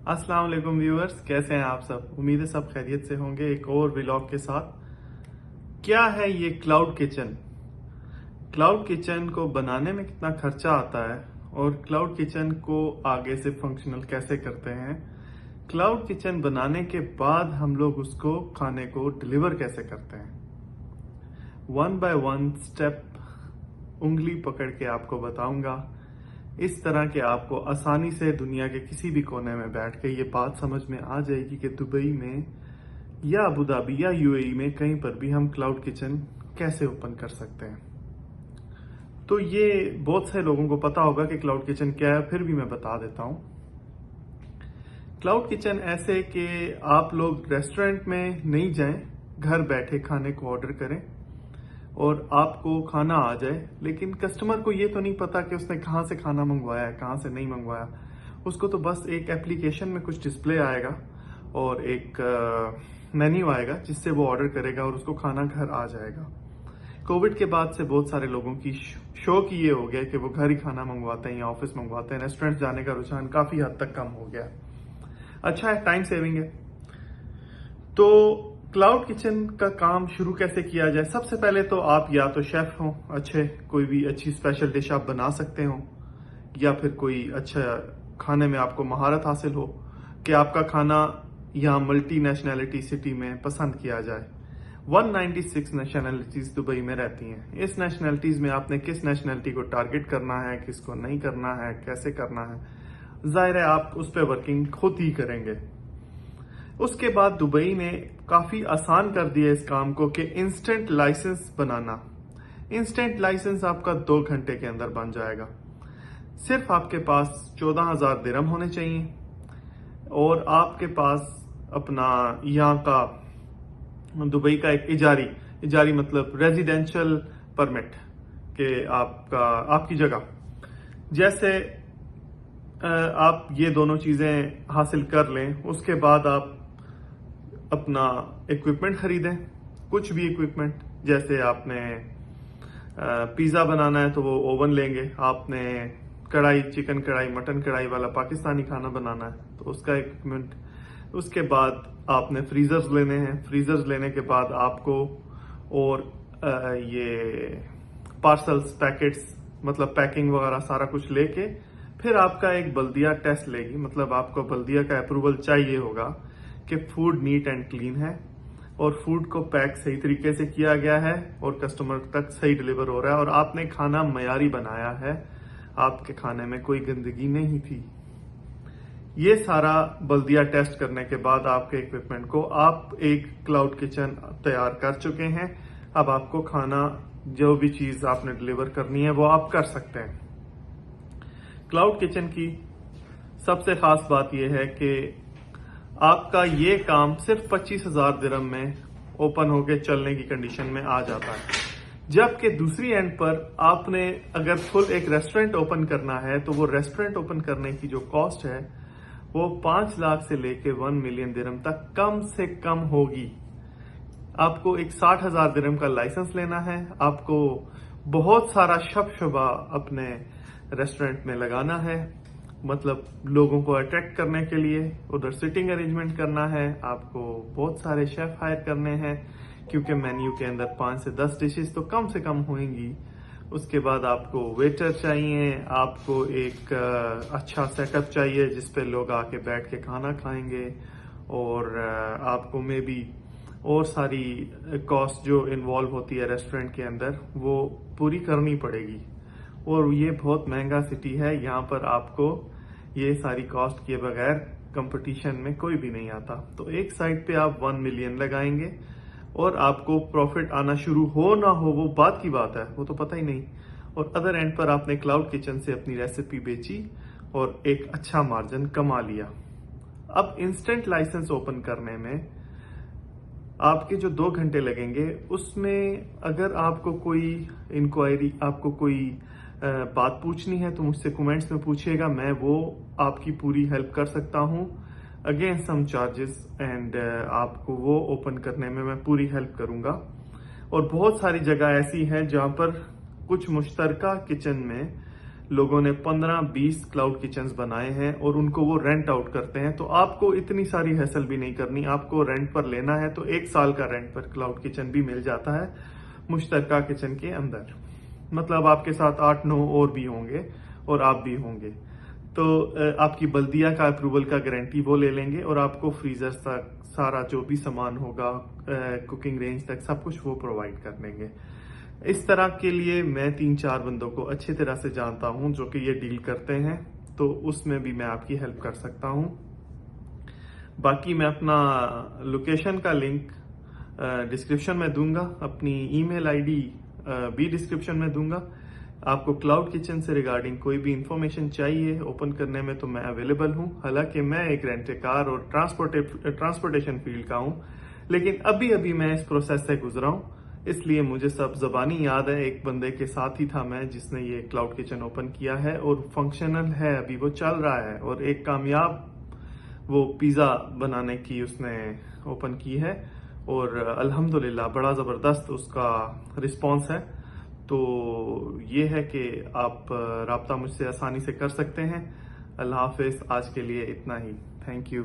अस्सलाम वालेकुम व्यूअर्स, कैसे हैं आप सब। उम्मीद है सब खैरियत से होंगे। एक और व्लॉग के साथ। क्या है ये क्लाउड किचन। क्लाउड किचन को बनाने में कितना खर्चा आता है और क्लाउड किचन को आगे से फंक्शनल कैसे करते हैं। क्लाउड किचन बनाने के बाद हम लोग उसको खाने को डिलीवर कैसे करते हैं। वन बाय वन स्टेप उंगली पकड़ के आपको बताऊंगा। इस तरह के आपको आसानी से दुनिया के किसी भी कोने में बैठ के ये बात समझ में आ जाएगी कि दुबई में या अबू धाबी या यूएई में कहीं पर भी हम क्लाउड किचन कैसे ओपन कर सकते हैं। तो ये बहुत से लोगों को पता होगा कि क्लाउड किचन क्या है, फिर भी मैं बता देता हूं। क्लाउड किचन ऐसे कि आप लोग रेस्टोरेंट में नहीं जाएं, घर बैठे खाने को ऑर्डर करें और आपको खाना आ जाए, लेकिन कस्टमर को ये तो नहीं पता कि उसने कहाँ से खाना मंगवाया है, कहाँ से नहीं मंगवाया। उसको तो बस एक एप्लीकेशन में कुछ डिस्प्ले आएगा और एक मेन्यू आएगा जिससे वो ऑर्डर करेगा और उसको खाना घर आ जाएगा। कोविड के बाद से बहुत सारे लोगों की शौक ये हो गया कि वो घर ही खाना मंगवाते हैं या ऑफिस मंगवाते हैं। रेस्टोरेंट जाने का रुझान काफी हद तक कम हो गया। अच्छा है, टाइम सेविंग है। तो क्लाउड किचन का काम शुरू कैसे किया जाए। सबसे पहले तो आप या तो शेफ हो, अच्छे कोई भी अच्छी स्पेशल डिश आप बना सकते हो, या फिर कोई अच्छा खाने में आपको महारत हासिल हो कि आपका खाना यहाँ मल्टी नेशनैलिटी सिटी में पसंद किया जाए। 196 नेशनैलिटीज दुबई में रहती हैं। इस नेशनैलिटीज में आपने किस नेशनैलिटी को टारगेट करना है, किसको नहीं करना है, कैसे करना है, जाहिर है आप उस पर वर्किंग खुद ही करेंगे। उसके बाद दुबई ने काफी आसान कर दिया इस काम को कि इंस्टेंट लाइसेंस बनाना। इंस्टेंट लाइसेंस आपका 2 घंटे के अंदर बन जाएगा। सिर्फ आपके पास 14,000 दिरहम होने चाहिए और आपके पास अपना यहाँ का दुबई का एक इजारी मतलब रेजिडेंशियल परमिट के आपकी जगह। जैसे आप ये दोनों चीजें हासिल कर लें, उसके बाद आप अपना इक्विपमेंट खरीदें, कुछ भी इक्विपमेंट। जैसे आपने पिज्जा बनाना है तो वो ओवन लेंगे, आपने कढ़ाई, चिकन कढ़ाई, मटन कढ़ाई वाला पाकिस्तानी खाना बनाना है तो उसका इक्विपमेंट। उसके बाद आपने फ्रीजर्स लेने हैं। फ्रीजर्स लेने के बाद आपको और ये पार्सल्स, पैकेट्स, मतलब पैकिंग वगैरह सारा कुछ लेके फिर आपका एक बल्दिया टेस्ट लेगी। मतलब आपको बल्दिया का अप्रूवल चाहिए होगा कि फूड नीट एंड क्लीन है और फूड को पैक सही तरीके से किया गया है और कस्टमर तक सही डिलीवर हो रहा है और आपने खाना मयारी बनाया है, आपके खाने में कोई गंदगी नहीं थी। ये सारा बल्दिया टेस्ट करने के बाद आपके इक्विपमेंट को आप एक क्लाउड किचन तैयार कर चुके हैं। अब आपको खाना, जो भी चीज आपने डिलीवर करनी है वो आप कर सकते हैं। क्लाउड किचन की सबसे खास बात यह है कि आपका ये काम सिर्फ 25,000 दिरहम में ओपन होके चलने की कंडीशन में आ जाता है। जबकि दूसरी एंड पर आपने अगर फुल एक रेस्टोरेंट ओपन करना है तो वो रेस्टोरेंट ओपन करने की जो कॉस्ट है वो 5 लाख से लेके 1 मिलियन दिरहम तक कम से कम होगी। आपको एक 60,000 दिरहम का लाइसेंस लेना है, आपको बहुत सारा शब-शुबा अपने रेस्टोरेंट में लगाना है, मतलब लोगों को अट्रैक्ट करने के लिए उधर सिटिंग अरेंजमेंट करना है, आपको बहुत सारे शेफ हायर करने हैं क्योंकि मेन्यू के अंदर 5 से 10 डिशेस तो कम से कम होंगी। उसके बाद आपको वेटर चाहिए, आपको एक अच्छा सेटअप चाहिए जिसपे लोग आके बैठ के खाना खाएंगे और आपको मे बी और सारी कॉस्ट जो इन्वॉल्व होती है रेस्टोरेंट के अंदर वो पूरी करनी पड़ेगी। और ये बहुत महंगा सिटी है, यहाँ पर आपको ये सारी कॉस्ट किए बगैर कंपटीशन में कोई भी नहीं आता। तो एक साइड पे आप 1 मिलियन लगाएंगे और आपको प्रॉफिट आना शुरू हो ना हो वो बात की बात है, वो तो पता ही नहीं। और अदर एंड पर आपने क्लाउड किचन से अपनी रेसिपी बेची और एक अच्छा मार्जिन कमा लिया। अब इंस्टेंट लाइसेंस ओपन करने में आपके जो 2 घंटे लगेंगे उसमें अगर आपको कोई इंक्वायरी, आपको कोई बात पूछनी है तो मुझसे कमेंट्स में पूछिएगा, मैं वो आपकी पूरी हेल्प कर सकता हूँ अगेंस्ट सम चार्जेस एंड आपको वो ओपन करने में मैं पूरी हेल्प करूंगा। और बहुत सारी जगह ऐसी है जहां पर कुछ मुश्तरका किचन में लोगों ने 15-20 क्लाउड किचन्स बनाए हैं और उनको वो रेंट आउट करते हैं। तो आपको इतनी सारी हैसल भी नहीं करनी, आपको रेंट पर लेना है तो 1 साल का रेंट पर क्लाउड किचन भी मिल जाता है मुश्तरका किचन के अंदर। मतलब आपके साथ 8-9 और भी होंगे और आप भी होंगे। तो आपकी बल्दिया का अप्रूवल का गारंटी वो ले लेंगे और आपको फ्रीजर तक सारा जो भी सामान होगा, कुकिंग रेंज तक सब कुछ वो प्रोवाइड कर देंगे। इस तरह के लिए मैं 3-4 बंदों को अच्छी तरह से जानता हूं जो कि ये डील करते हैं, तो उसमें भी मैं आपकी हेल्प कर सकता हूं। बाकी मैं अपना लोकेशन का लिंक डिस्क्रिप्शन में दूंगा, अपनी ईमेल आईडी भी डिस्क्रिप्शन में दूंगा। आपको क्लाउड किचन से रिगार्डिंग कोई भी इंफॉर्मेशन चाहिए ओपन करने में तो मैं अवेलेबल हूं। हालांकि मैं एक रेंट कार और ट्रांसपोर्टेशन फील्ड का हूं, लेकिन अभी अभी मैं इस प्रोसेस से गुजरा हूं, इसलिए मुझे सब जबानी याद है। एक बंदे के साथ ही था मैं जिसने ये क्लाउड किचन ओपन किया है और फंक्शनल है, अभी वो चल रहा है। और एक कामयाब वो पिज़्ज़ा बनाने की उसने ओपन की है और अल्हम्दुलिल्लाह बड़ा ज़बरदस्त उसका रिस्पॉन्स है। तो ये है कि आप राब्ता मुझसे आसानी से कर सकते हैं। अल्लाह हाफिज़, आज के लिए इतना ही। Thank you.